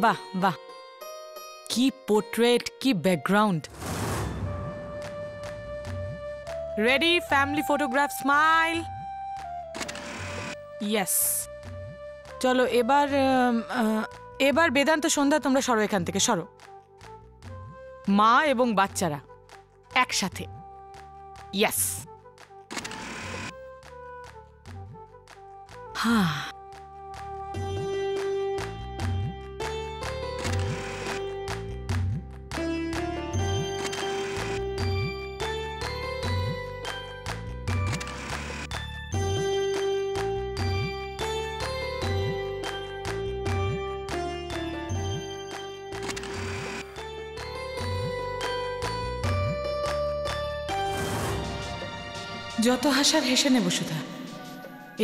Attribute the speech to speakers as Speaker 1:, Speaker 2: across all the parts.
Speaker 1: বাহ বাহ, কি পোর্ট্রেট, কি background. Ready, family photograph, smile. Yes, চলো এবার বেদান্ত, সন্ধ্যা, তোমরা সরো এখান থেকে, সরো। মা এবং বাচ্চারা একসাথে। ইয়েস। হ্যাঁ, যত হাসার হেসে নেব সুধা।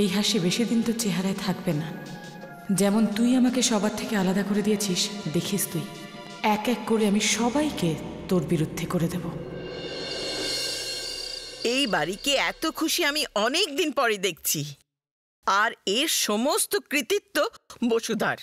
Speaker 1: এই হাসি বেশি দিন তো চেহারায় থাকবে না। যেমন তুই আমাকে সবার থেকে আলাদা করে দিয়েছিস, দেখিস তুই এক এক করে আমি সবাইকে তোর বিরুদ্ধে করে দেব।
Speaker 2: এই বাড়িকে এত খুশি আমি অনেক দিন পরে দেখছি, আর এর সমস্ত কৃতিত্ব বসুধার।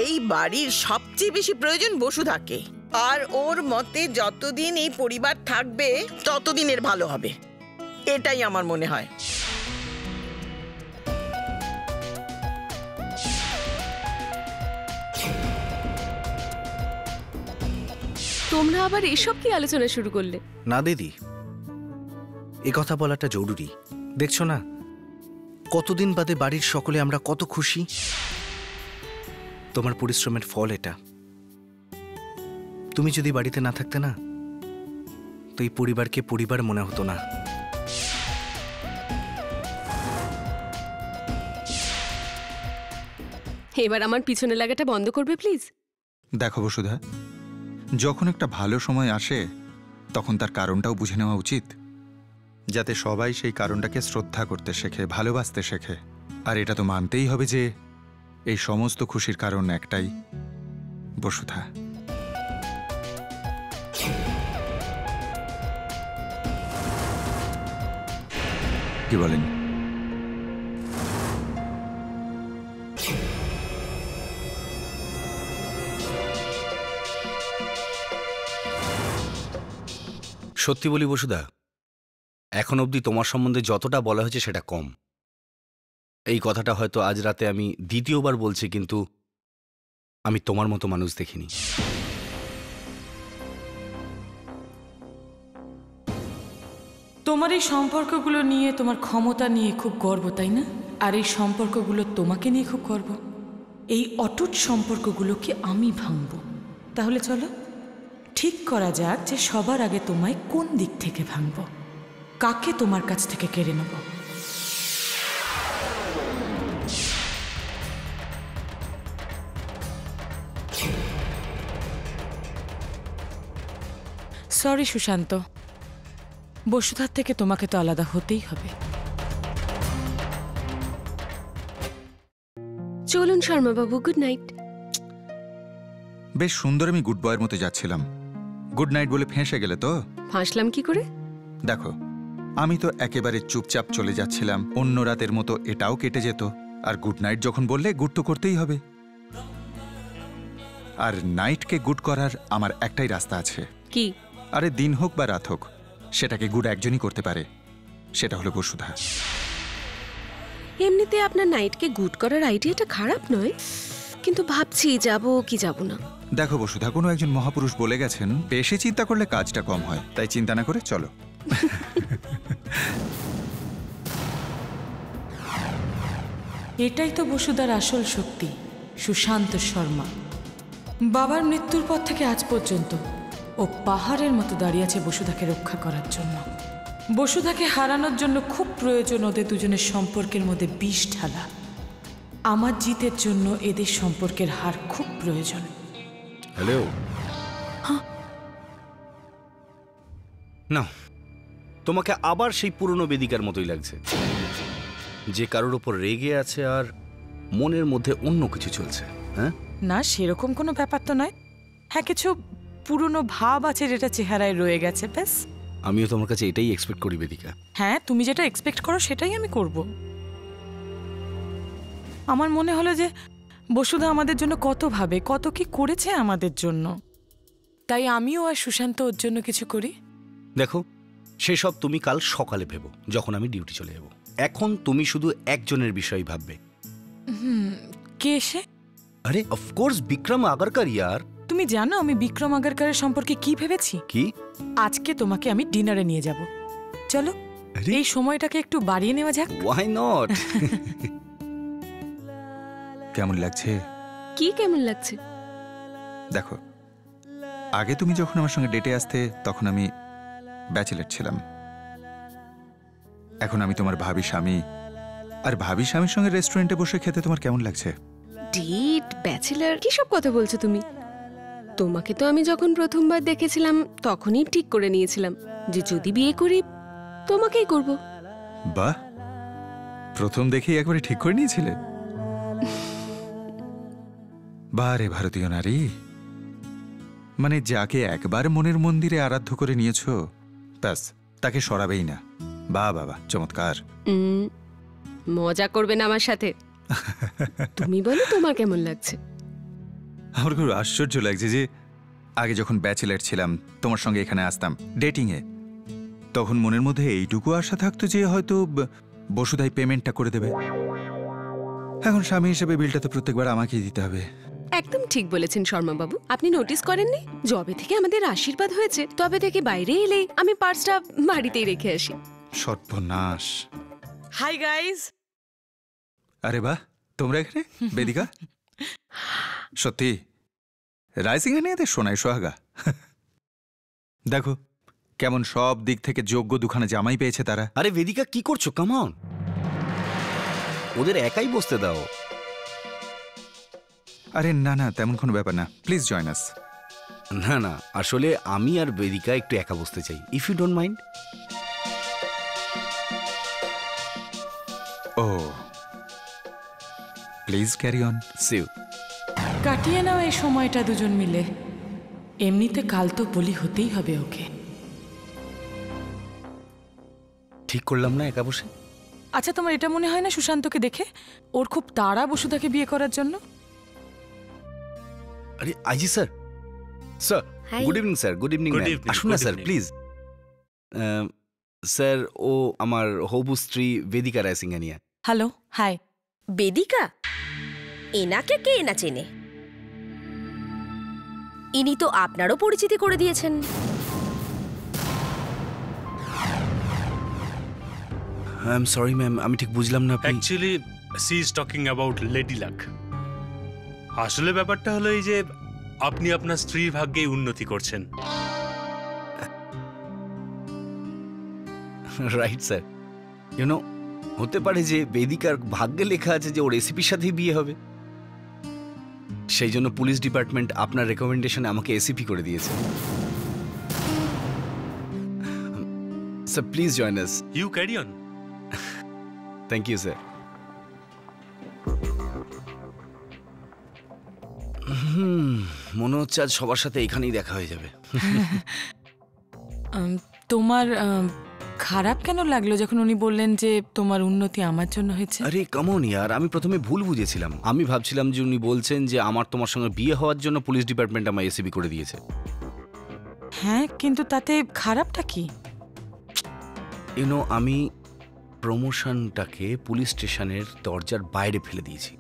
Speaker 2: এই বাড়ির সবচেয়ে বেশি প্রয়োজন বসুধাকে, আর ওর মতে যতদিন এই পরিবার থাকবে ততদিন এর ভালো হবে, এটাই আমার মনে হয়।
Speaker 3: তোমরা আবার এসব কি আলোচনা শুরু করলে?
Speaker 4: না দিদি, এ কথা বলাটা জরুরি। দেখছো না কতদিন বাদে বাড়ির সকলে আমরা কত খুশি। তোমার পরিশ্রমের ফল এটা। তুমি যদি বাড়িতে না থাকতে না, তো এই পরিবারকে পরিবার মনে হতো না।
Speaker 3: এবার আমার পিছনে লাগাটা বন্ধ করবে প্লিজ?
Speaker 5: দেখো বসুধা, যখন একটা ভালো সময় আসে তখন তার কারণটাও বুঝে নেওয়া উচিত, যাতে সবাই সেই কারণটাকে শ্রদ্ধা করতে শেখে, ভালোবাসতে শেখে। আর এটা তো মানতেই হবে যে এই সমস্ত খুশির কারণ একটাই, বসুধা। কি বলেন?
Speaker 4: সত্যি বলি বসুধা, এখন অবধি তোমার সম্বন্ধে যতটা বলা হয়েছে সেটা কম। এই কথাটা হয়তো আজ রাতে আমি দ্বিতীয়বার বলছি, কিন্তু আমি তোমার মতো মানুষ দেখিনি।
Speaker 1: তোমার এই সম্পর্কগুলো নিয়ে, তোমার ক্ষমতা নিয়ে খুব গর্ব, তাই না? আর এই সম্পর্কগুলো তোমাকে নিয়ে খুব গর্ব। এই অটুট সম্পর্কগুলোকে আমি ভাঙব। তাহলে চলো ঠিক করা যাক যে সবার আগে তোমায় কোন দিক থেকে ভাঙব, কাকে তোমার কাছ থেকে কেড়ে নেব। সরি সুশান্ত, বসুধার থেকে তোমাকে তো আলাদা হতেই হবে।
Speaker 3: চলুন শর্মা বাবু, গুড নাইট।
Speaker 5: বেশ সুন্দর, আমি গুড বয়ের মতো যাচ্ছিলাম, গুড নাইট বলে ফেঁসে গেলে তো।
Speaker 3: ফাঁসলাম কি করে?
Speaker 5: দেখো, আমি তো একেবারে চুপচাপ চলে যাচ্ছিলাম, অন্য রাতের মতো এটাও কেটে যেত। আর গুড নাইট যখন বললে, গুড তো করতেই হবে। আর নাইটকে গুড করার আমার একটাই রাস্তা আছে।
Speaker 3: কি?
Speaker 5: আরে দিন হোক বা রাত হোক, সেটাকে গুড একজনই করতে পারে, সেটা হলো বসুধা।
Speaker 3: এমনিতে আপনার নাইটকে গুড করার আইডিয়াটা খারাপ নয়, কিন্তু ভাবছি যাব কি যাব না।
Speaker 5: দেখো বসুধা, কোনো একজন মহাপুরুষ বলে গেছেন, বেশি চিন্তা করলে কাজটা কম হয়, তাই চিন্তা না করে চলো।
Speaker 1: এটাই তো বসুধার আসল শক্তি, সুশান্ত শর্মা। বাবার মৃত্যুর পর থেকে আজ পর্যন্ত ও পাহাড়ের মতো দাঁড়িয়ে আছে বসুধাকে রক্ষা করার জন্য। বসুধাকে হারানোর জন্য খুব প্রয়োজন ওদের দুজনের সম্পর্কের মধ্যে বিষ ঢালা। আমার জিতের জন্য এদের সম্পর্কের হার খুব প্রয়োজন।
Speaker 4: হ্যালো। না, তোমাকে আবার সেই পুরনো বেদিকার মতোই লাগছে, যে কারোর ওপর রেগে আছে আর মনের মধ্যে অন্য কিছু চলছে। হ্যাঁ,
Speaker 1: না, সেরকম কোনো ব্যাপার তো নয়। হ্যাঁ, কিছু পুরনো ভাব আছে যেটা চেহারায় রয়ে গেছে, ব্যাস।
Speaker 4: আমিও তোমার কাছে এটাই এক্সপেক্ট করি বেদিকা।
Speaker 1: হ্যাঁ, তুমি যেটা এক্সপেক্ট করো সেটাই আমি করব। আমার মনে হলো যে বসুধা আমাদের জন্য কত ভাবে, কত কি করেছে আমাদের জন্য, তাই আমিও আর সুশান্ত ওর জন্য কিছু করি।
Speaker 4: দেখো, সেসব তুমি কাল সকালে ভেবো, যখন আমি ডিউটি চলে যাব। এখন তুমি শুধু একজনের বিষয় ভাববে।
Speaker 1: কে সে?
Speaker 4: আরে অফকোর্স বিক্রম আগারকার ইয়ার।
Speaker 1: তুমি জানো আমি বিক্রম আগারকারের সম্পর্কে কি ভেবেছি?
Speaker 4: কি?
Speaker 1: আজকে তোমাকে আমি ডিনারে নিয়ে যাব। চলো,
Speaker 4: আরে?
Speaker 1: এই সময়টাকে একটু বাড়িয়ে নেওয়া যাক।
Speaker 4: Why not?
Speaker 5: কেমন লাগছে?
Speaker 3: কি কেমন লাগছে?
Speaker 5: দেখো, আগে তুমি যখন আমার সঙ্গে ডেটে আসতে তখন আমি ব্যাচেলর ছিলাম। এখন আমি তোমার ভাবি স্বামী, আর ভাবি স্বামীর সঙ্গে রেস্টুরেন্টে বসে খেতে তোমার কেমন লাগছে?
Speaker 3: ডেট, ব্যাচেলার, কি সব কথা বলছো তুমি? তোমাকে তো আমি যখন প্রথমবার দেখেছিলাম তখনই ঠিক করে নিয়েছিলাম যে যদি বিয়ে করি তোমাকেই করব।
Speaker 5: বাহ, প্রথম দেখেই একবারে ঠিক করে নিয়েছিলে? বারে ভারতীয় নারী, মানে যাকে একবার মনের মন্দিরে আরাধ্য করে নিয়েছো, ব্যাস তাকে সরাবেই না। বাহ বাবা, চমৎকার।
Speaker 3: মজা করবে না আমার সাথে? তুমি বলো তোমার কেমন লাগছে?
Speaker 5: আমার খুব আশ্চর্য লাগছে যে আগে যখন ব্যাচেলার ছিলাম তোমার সঙ্গে এখানে আসতাম ডেটিংয়ে, তখন মনের মধ্যে এইটুকু আশা থাকতো যে হয়তো বসুধাই পেমেন্টটা করে দেবে। এখন স্বামী হিসেবে বিলটা তো প্রত্যেকবার আমাকেই দিতে হবে।
Speaker 3: একদম ঠিক বলেছেন শর্মা বাবু। আপনি নোটিস করেননি, যবে থেকে আমাদের আশীর্বাদ হয়েছে তবে থেকে বাইরে এলেই আমি পার্সটা বাড়িতেই রেখে আসি।
Speaker 5: সর্বনাশ।
Speaker 1: Hi guys.
Speaker 5: আরে বাহ, তোমরা এখানে? বেদিকা, সত্যি রাইসিংহানিয়াদের সোনাই সোহাগা। দেখো কেমন সব দিক থেকে যোগ্য দুখানা জামাই পেয়েছে তারা।
Speaker 4: আরে বেদিকা, কি করছো? কাম অন, ওদের একাই বসতে দাও।
Speaker 5: আরে না না, তেমন কোনো ব্যাপার না, প্লিজ জয়েন আস।
Speaker 4: না না, আসলে আমি আর বেদিকা একটু একা বসতে চাই, if you don't mind.
Speaker 5: Oh please carry on.
Speaker 4: See you.
Speaker 1: কাটিয়ে নাও এই সময়টা দুজন মিলে। এমনিতে কাল তো বলি হতেই হবে ওকে।
Speaker 4: ঠিক করলাম না একা বসে?
Speaker 1: আচ্ছা, তোমার এটা মনে হয় না সুশান্তকে দেখে ওর খুব তাড়া বসুধাকে বিয়ে করার জন্য?
Speaker 4: আরে IG sir, sir good evening sir. Good evening ma'am, আসুন না স্যার প্লিজ। স্যার, ও আমার হবু স্ত্রী বেদিকা রাইসিংহানিয়া।
Speaker 1: Hello, hi.
Speaker 6: বেদিকা? এনাকে কে না চেনে? ইনি তো আপনারও পরিচিতি করে দিয়েছেন।
Speaker 4: আই এম সরি ম্যাম, আমি ঠিক বুঝলাম না। আপনি
Speaker 7: actually she is talking about lady luck. আসলে ব্যাপারটা হলো এই যে আপনি আপনার স্ত্রীর ভাগ্যে উন্নতি করছেন।
Speaker 4: Right sir. ইউনো, হতে পারে যে বেদিকার ভাগ্যে লেখা আছে যে ওর এসিপির সাথেই বিয়ে হবে, সেই জন্য পুলিশ ডিপার্টমেন্ট আপনার রেকমেন্ডেশনে আমাকে এসিপি করে দিয়েছে। Sir please join us.
Speaker 7: You carry on.
Speaker 4: Thank you sir. মনে হচ্ছে আজ সবার সাথে এখানেই দেখা হয়ে যাবে।
Speaker 1: তোমার খারাপ কেন লাগলো যখন উনি বললেন যে তোমার উন্নতি আমার জন্য হয়েছে?
Speaker 4: আরে কেমন ইয়ার, আমি প্রথমে ভুল বুঝেছিলাম। আমি ভাবছিলাম যে উনি বলছেন যে আমার তোমার সঙ্গে বিয়ে হওয়ার জন্য পুলিশ ডিপার্টমেন্ট আমার এসিবি করে দিয়েছে।
Speaker 1: হ্যাঁ, কিন্তু তাতে খারাপটা কি?
Speaker 4: ইউনো, আমি প্রমোশনটাকে পুলিশ স্টেশনের দরজার বাইরে ফেলে দিয়েছি।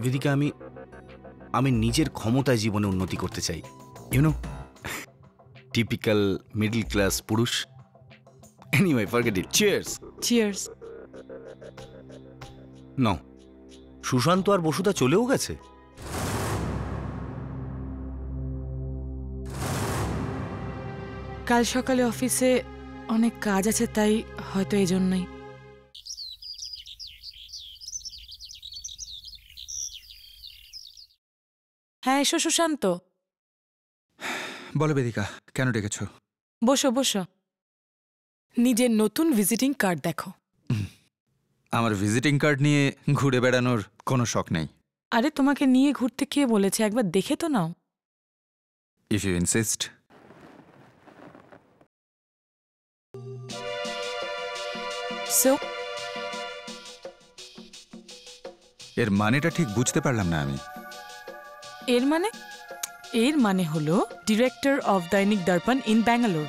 Speaker 4: বেদিকা, আমি নিজের ক্ষমতায় জীবনে উন্নতি করতে চাই। ইউনো, টিপিক্যাল মিডল ক্লাস পুরুষ। Anyway, forget it. Cheers.
Speaker 1: Cheers.
Speaker 4: নাও। সুশান্ত আর বসুধা চলেও গেছে?
Speaker 1: কাল সকালে অফিসে অনেক কাজ আছে, তাই হয়তো এই জন্যই। হ্যাঁ, এসো সুশান্ত।
Speaker 5: বলো বেদিকা, কেন ডেকেছ?
Speaker 1: বসো বসো। নিজের নতুন ভিজিটিং কার্ড দেখো।
Speaker 5: আমার ভিজিটিং কার্ড নিয়ে ঘুরে বেড়ানোর কোনো শখ নেই।
Speaker 1: আরে তোমাকে নিয়ে ঘুরতে কে বলেছে, একবার দেখে তো নাও।
Speaker 5: If you insist.
Speaker 1: সো
Speaker 5: এর মানেটা ঠিক বুঝতে পারলাম না আমি।
Speaker 1: এর মানে হলো ডিরেক্টর অফ দৈনিক দর্পণ ইন ব্যাঙ্গালোর।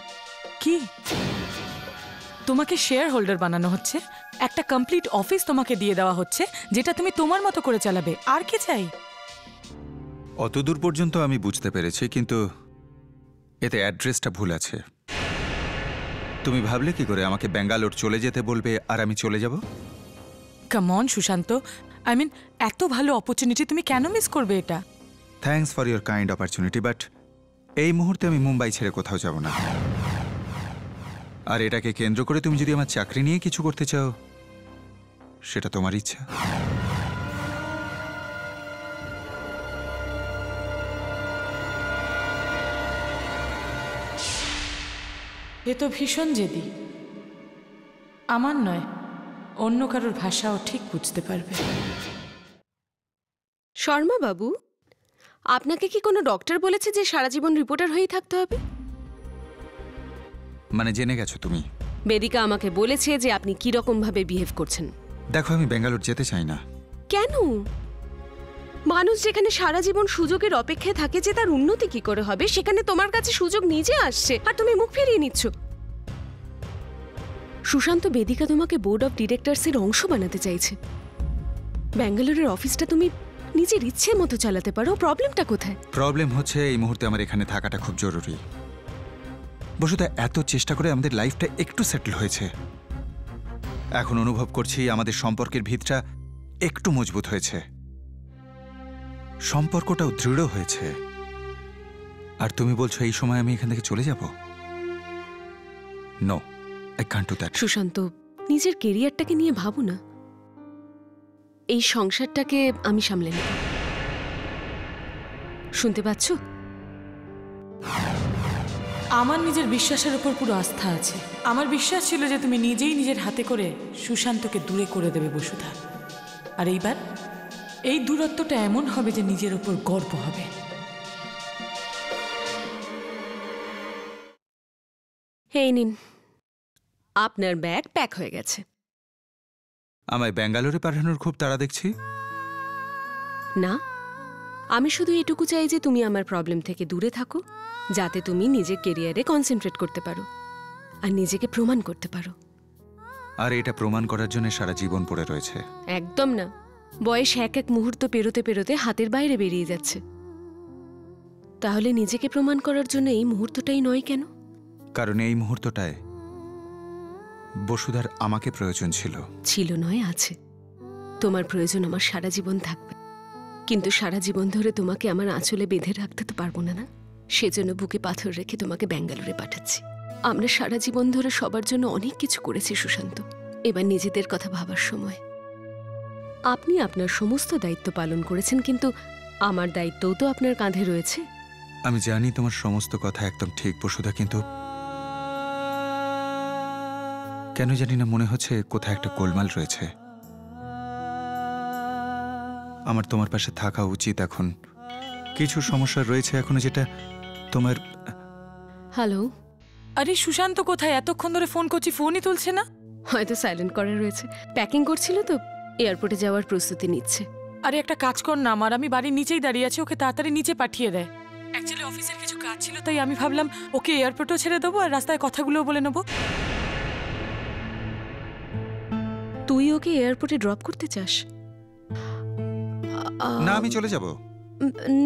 Speaker 1: কি তোমাকে শেয়ার হোল্ডার বানানো হচ্ছে? একটা কমপ্লিট অফিস তোমাকে দিয়ে দেওয়া হচ্ছে যেটা তুমি তোমার মতো করে চালাবে, আর কি চাই?
Speaker 5: অতদূর পর্যন্ত আমি বুঝতে পেরেছি, কিন্তু এতে অ্যাড্রেসটা ভুল আছে। তুমি ভাবলে কি করে আমাকে ব্যাঙ্গালোর চলে যেতে বলবে আর আমি চলে যাব?
Speaker 1: Come on Sushant, I mean এত ভালো অপরচুনিটি তুমি কেন মিস করবে এটা?
Speaker 5: Thanks for your kind opportunity, but এই মুহূর্তে আমি মুম্বাই ছেড়ে কোথাও যাব না। আর এটাকে কেন্দ্র করে তুমি যদি আমার চাকরি নিয়ে কিছু করতে চাও, সেটা তোমার ইচ্ছা।
Speaker 1: এ তো ভীষণ জেদি। আমার নয়, অন্য কারোর ভাষাও ঠিক বুঝতে পারবে।
Speaker 3: শর্মা বাবু, আপনাকে কি কোনো ডক্টর বলেছে যে সারা জীবন রিপোর্টার হয়েই থাকতে হবে?
Speaker 5: মানে জেনে গেছো তুমি?
Speaker 3: বেদিকা আমাকে বলেছে যে আপনি কি রকম ভাবে বিহেভ করছেন।
Speaker 5: দেখো, আমি ব্যাঙ্গালোর যেতে চাই না।
Speaker 3: কেন? মানুষ যেখানে সারা জীবন সুযোগের অপেক্ষায় থাকে যে তার উন্নতি কি করে হবে, সেখানে তোমার কাছে সুযোগ নিজে আসছে আর তুমি মুখ ফিরিয়ে নিচ্ছ। সুশান্ত, বেদিকা তোমাকে বোর্ড অফ ডিরেক্টরসের অংশ বানাতে চাইছে। ব্যাঙ্গালোরের অফিসটা তুমি নিজের ইচ্ছে মতো চালাতে পারো, প্রবলেমটা কোথায়?
Speaker 5: প্রবলেম হচ্ছে এই মুহূর্তে আমার এখানে থাকাটা খুব জরুরি। বসুদা, এত চেষ্টা করে আমাদের লাইফটা একটু সেটেল হয়েছে। এখন অনুভব করছি আমাদের সম্পর্কের ভিতটা একটু মজবুত হয়েছে, সম্পর্কটাও দৃঢ় হয়েছে। আর তুমি বলছো এই সময় আমি এখান থেকে চলে যাব? No, I can't do that.
Speaker 3: Sushant, নিজের কেরিয়ারটাকে নিয়ে ভাবো না। এই সংসারটাকে আমি সামলে নেব। শুনতে পাচ্ছ?
Speaker 1: আমার নিজের বিশ্বাসের উপর পুরো আস্থা আছে। আমার বিশ্বাস ছিল যে তুমি নিজেই নিজের হাতে করে সুশান্তকে দূরে করে দেবে বসুধা। আর এইবার এই দূরত্বটা এমন হবে যে নিজের উপর গর্ব হবে।
Speaker 3: এই নিন, আপনার ব্যাগ প্যাক হয়ে গেছে।
Speaker 5: আমায় ব্যাঙ্গালোরে পাঠানোর খুব তাড়া দেখছি।
Speaker 3: না, আমি শুধু এটুকু চাই যে তুমি আমার প্রবলেম থেকে দূরে থাকো, যাতে তুমি নিজের কেরিয়ারে কনসেন্ট্রেট করতে পারো আর নিজেকে প্রমাণ করতে পারো।
Speaker 5: আর এটা প্রমাণ করার জন্য সারা জীবন পড়ে রয়েছে।
Speaker 3: একদম না, বয়স এক এক মুহূর্ত পেরোতে পেরোতে হাতের বাইরে বেরিয়ে যাচ্ছে। তাহলে নিজেকে প্রমাণ করার জন্য এই মুহূর্তটাই নয় কেন?
Speaker 5: কারণ এই মুহূর্তটায় বসুধার আমাকে প্রয়োজন ছিল।
Speaker 3: ছিল নয়, আছে। তোমার প্রয়োজন আমার সারা জীবন থাকবে, কিন্তু সারা জীবন ধরে তোমাকে আমার আঁচলে বেঁধে রাখতে তো পারবো না। না, সেজন্য বুকে পাথর রেখে তোমাকে ব্যাঙ্গালোরে পাঠাচ্ছি। আমরা সারা জীবন ধরে সবার জন্য অনেক কিছু করেছি সুশান্ত, এবার নিজেদের কথা ভাবার সময়। আপনি আপনার সমস্ত দায়িত্ব পালন করেছেন, কিন্তু আমার দায়িত্বও তো আপনার কাঁধে রয়েছে।
Speaker 5: আমি জানি তোমার সমস্ত কথা একদম ঠিক বসুধা, কিন্তু কেন জানি না মনে হচ্ছে কোথায় একটা গোলমাল রয়েছে। আমার তোমার পাশে থাকা উচিত এখন। কিছু সমস্যা রয়েছে এখনো, যেটা তোমার।
Speaker 3: হ্যালো।
Speaker 1: আরে সুশান্ত কোথায়? এতক্ষণ ধরে ফোন করছি, ফোনই তুলছে না।
Speaker 3: হয়তো সাইলেন্ট করা রয়েছে, প্যাকিং করছিল তো, এয়ারপোর্টে যাওয়ার প্রস্তুতি নিচ্ছে।
Speaker 1: আরে একটা কাজ কর না, আমি বাড়ির নিচেই দাঁড়িয়ে আছি, ওকে তাড়াতাড়ি নিচে পাঠিয়ে দেয়। অ্যাকচুয়ালি অফিসের কিছু কাজ ছিল, তাই আমি ভাবলাম ওকে এয়ারপোর্টও ছেড়ে দেবো আর রাস্তায় কথাগুলোও বলে নেবো।
Speaker 3: তুই ওকে এয়ারপোর্টে ড্রপ করতে চাস?
Speaker 5: না, আমি চলে যাব।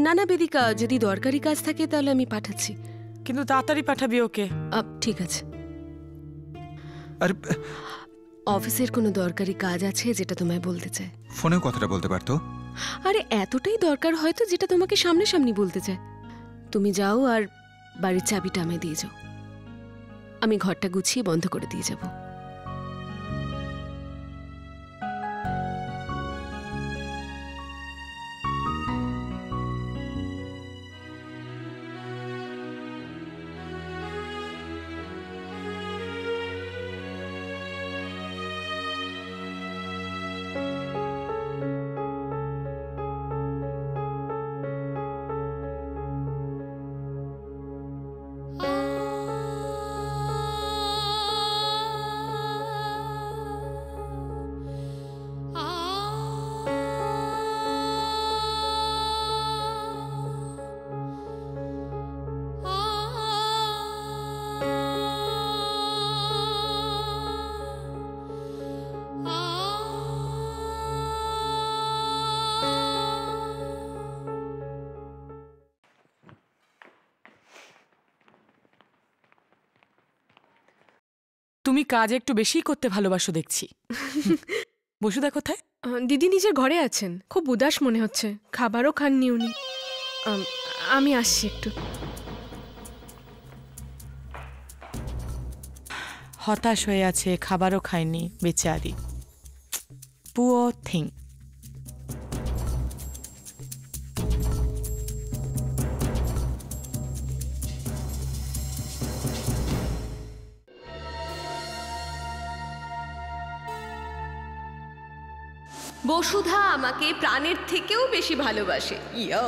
Speaker 3: না না বেদিকা, যদি দরকারি কাজ থাকে তাহলে আমি পাঠাচ্ছি।
Speaker 1: কিন্তু তাড়াতাড়ি পাঠাবি ওকে।
Speaker 3: ঠিক আছে।
Speaker 5: আর
Speaker 3: অফিসের কোনো দরকারি কাজ আছে যেটা তোমায় বলতে চায়।
Speaker 5: ফোনেও কথাটা বলতে পারতো।
Speaker 3: আরে এতটাই দরকার হয়তো যেটা তোমাকে সামনাসামনি বলতে চায়। তুমি যাও আর বাড়ির চাবিটা আমায় দিয়ে যাও, আমি ঘরটা গুছিয়ে বন্ধ করে দিয়ে যাব।
Speaker 1: তুমি কাজ একটু বেশিই করতে ভালোবাসো দেখছি। বসুদা কোথায়?
Speaker 8: দিদি নিজের ঘরে আছেন, খুব উদাস মনে হচ্ছে, খাবারও খাননি উনি। আমি আসছি একটু।
Speaker 1: হতাশ হয়ে আছে, খাবারও খায়নি বেচারি, পুয়ার থিং।
Speaker 3: বসুধা আমাকে প্রাণের থেকেও বেশি ভালোবাসে। ইয়া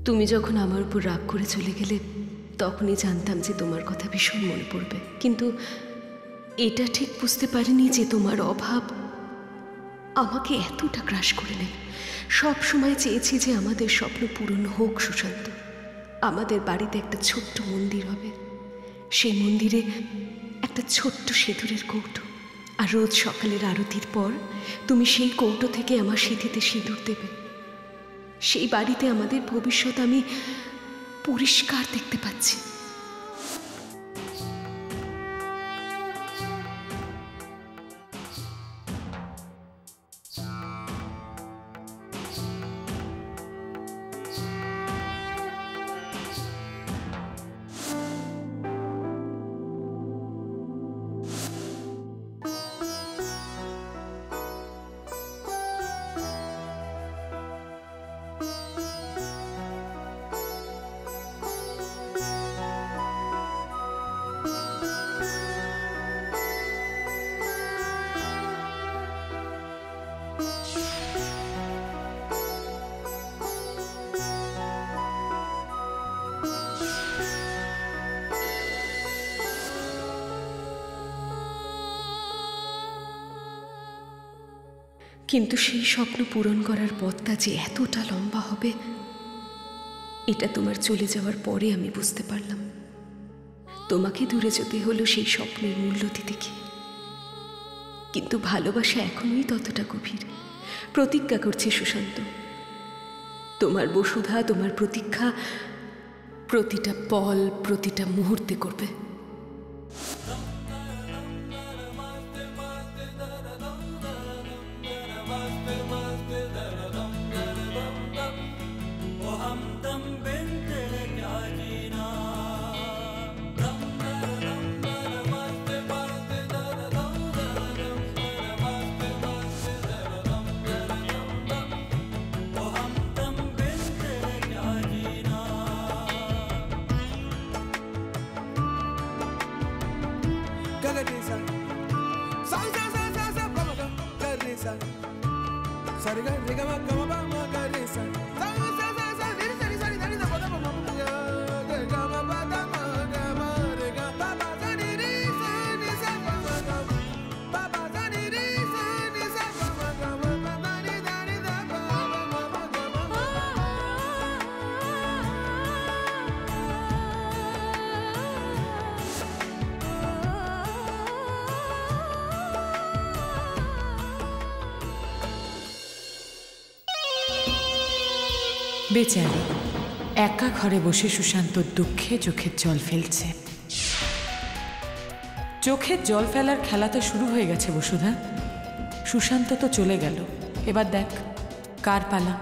Speaker 3: তুমি যখন আমার উপর রাগ করে চলে গেলে তখনই জানতাম যে তোমার কথা ভীষণ মনে পড়বে, কিন্তু এটা ঠিক বুঝতে পারিনি যে তোমার অভাব আমাকে এতটা গ্রাস করে নেবে। সব সময় চেয়েছি যে আমাদের স্বপ্ন পূরণ হোক সুশান্ত। আমাদের বাড়িতে একটা ছোট্ট মন্দির হবে, সেই মন্দিরে একটা ছোট্ট সিঁদুরের কৌটো, আর রোজ সকালের আরতির পর তুমি সেই কৌটো থেকে আমার সিঁথিতে সিঁদুর দেবে। সেই বাড়িতে আমাদের ভবিষ্যৎ আমি পরিষ্কার দেখতে পাচ্ছি। কিন্তু সেই স্বপ্ন পূরণ করার পথটা যে এতটা লম্বা হবে এটা তোমার চলে যাওয়ার পরে আমি বুঝতে পারলাম। তোমাকে দূরে যেতে হলো সেই স্বপ্নের মূল্য দিতে গিয়ে, কিন্তু ভালোবাসা এখনোই ততটা গভীর। প্রতিজ্ঞা করছি সুশান্ত, তোমার বসুধা তোমার প্রতীক্ষা প্রতিটা পল প্রতিটা মুহূর্তে করবে।
Speaker 1: বেচারি একা ঘরে বসে সুশান্তর দুঃখে চোখের জল ফেলছে। চোখের জল ফেলার খেলা তো শুরু হয়ে গেছে বসুধা। সুশান্ত তো চলে গেল, এবার দেখ কার পালা।